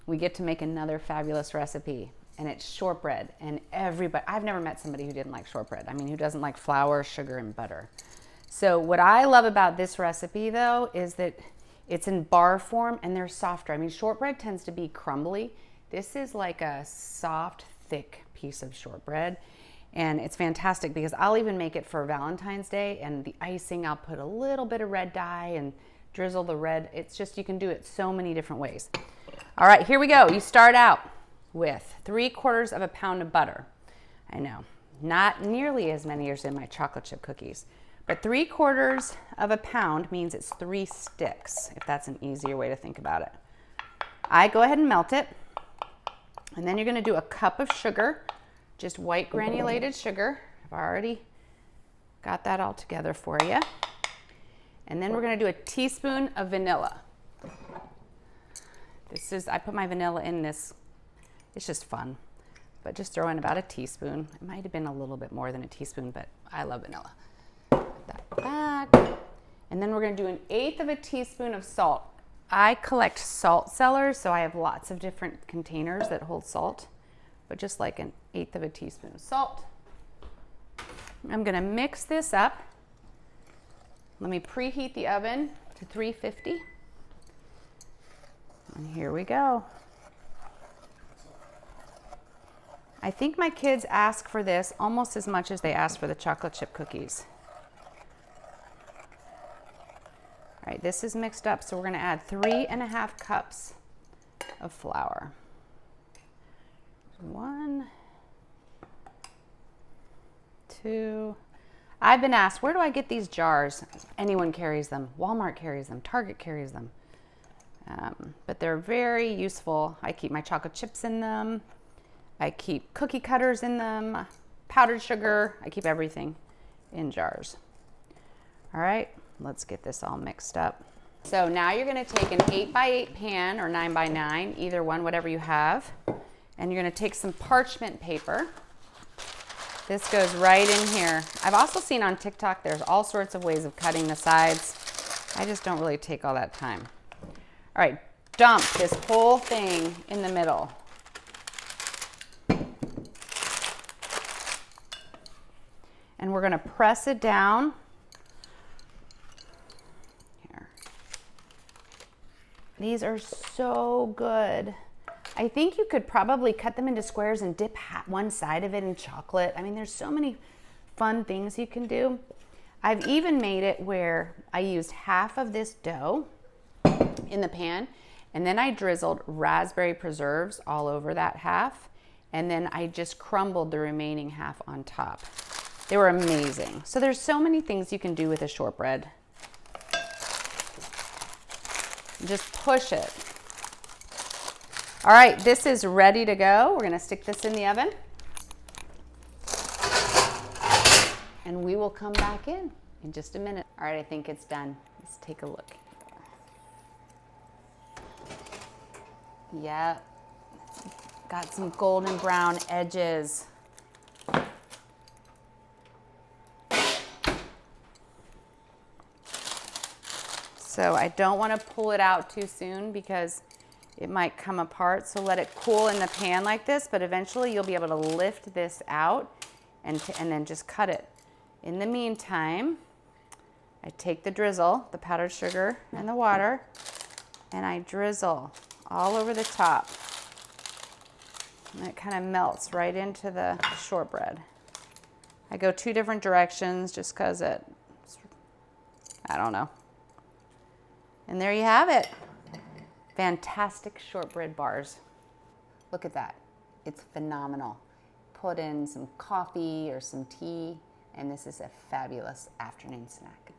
we get to make another fabulous recipe, and it's shortbread. And everybody, I've never met somebody who didn't like shortbread. I mean, who doesn't like flour, sugar, and butter. So what I love about this recipe though is that it's in bar form and they're softer. I mean, shortbread tends to be crumbly. This is like a soft, thick piece of shortbread. And it's fantastic because I'll even make it for Valentine's Day, and the icing, I'll put a little bit of red dye and drizzle the red. It's just, you can do it so many different ways. All right, here we go. You start out with 3/4 of a pound of butter. I know, not nearly as many as in my chocolate chip cookies, but 3/4 of a pound means it's 3 sticks, if that's an easier way to think about it. I go ahead and melt it, and then you're gonna do a cup of sugar, just white granulated sugar. I've already got that all together for you. And then we're gonna do a teaspoon of vanilla. I put my vanilla in this, it's just fun, but just throw in about a teaspoon. It might have been a little bit more than a teaspoon, but I love vanilla. Put that back. And then we're gonna do 1/8 of a teaspoon of salt. I collect salt cellars, so I have lots of different containers that hold salt, but just like 1/8 of a teaspoon of salt. I'm gonna mix this up. Let me preheat the oven to 350. And here we go. I think my kids ask for this almost as much as they ask for the chocolate chip cookies. All right, this is mixed up, so we're gonna add 3½ cups of flour. 1, 2. I've been asked, where do I get these jars? Anyone carries them. Walmart carries them. Target carries them. But they're very useful. I keep my chocolate chips in them. I keep cookie cutters in them, powdered sugar. I keep everything in jars. All right, let's get this all mixed up. So now you're gonna take an 8x8 pan or 9x9, either one, whatever you have. And you're gonna take some parchment paper. This goes right in here. I've also seen on TikTok, there's all sorts of ways of cutting the sides. I just don't really take all that time. All right, dump this whole thing in the middle. And we're gonna press it down. Here. These are so good. I think you could probably cut them into squares and dip one side of it in chocolate. I mean, there's so many fun things you can do. I've even made it where I used half of this dough in the pan, and then I drizzled raspberry preserves all over that half, and then I just crumbled the remaining half on top. They were amazing. So there's so many things you can do with a shortbread. Just push it. All right, this is ready to go. We're gonna stick this in the oven, and we will come back in just a minute. All right, I think it's done. Let's take a look. Yep, got some golden brown edges. So I don't want to pull it out too soon because it might come apart. So let it cool in the pan like this, but eventually you'll be able to lift this out and then just cut it. In the meantime, I take the drizzle, the powdered sugar and the water, and I drizzle all over the top. And it kind of melts right into the shortbread. I go 2 different directions just because I don't know. And there you have it. Fantastic shortbread bars. Look at that. It's phenomenal. Put in some coffee or some tea, and this is a fabulous afternoon snack.